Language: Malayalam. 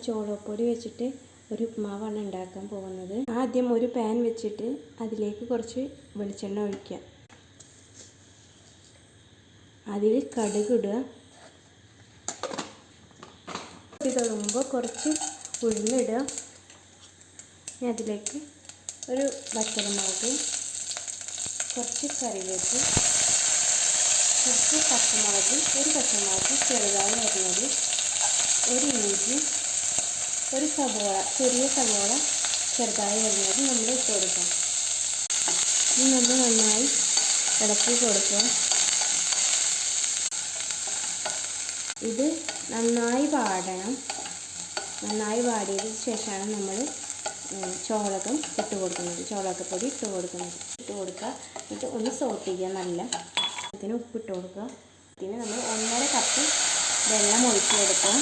ചോളപ്പൊടി വെച്ചിട്ട് ഒരു ഉപ്മാവാണ് ഉണ്ടാക്കാൻ പോകുന്നത്. ആദ്യം ഒരു പാൻ വെച്ചിട്ട് അതിലേക്ക് കുറച്ച് വെളിച്ചെണ്ണ ഒഴിക്കുക. അതിൽ കടുക് ഇടുക. തുടങ്ങുമ്പോൾ കുറച്ച് ഉഴുന്നിടുക. അതിലേക്ക് ഒരു വറ്റൽമുളക്, കുറച്ച് കറിവേപ്പ്, കുറച്ച് പച്ചമുളക്, ഒരു പച്ചമുളക് ചെറുതായി അരിഞ്ഞത്, ഒരു ഇഞ്ചി, ഒരു സവോള, ചെറിയ സവോള ചെറുതായി അരിഞ്ഞത് നമ്മൾ ഇട്ട് കൊടുക്കാം. ഇനി നമ്മൾ നന്നായി ഇളക്കി കൊടുക്കുക. ഇത് നന്നായി വാടണം. നന്നായി വാടിയതിന് ശേഷമാണ് നമ്മൾ ചോളകം ഇട്ട് കൊടുക്കുന്നത്, ചോളകപ്പൊടി ഇട്ട് കൊടുക്കുക. എന്നിട്ട് ഒന്ന് സോട്ട് ചെയ്യുക. നല്ല ഇതിന് ഉപ്പിട്ട് കൊടുക്കുക. ഇതിന് നമ്മൾ 1.5 കപ്പ് വെള്ളം ഒഴിച്ച് കൊടുക്കുക.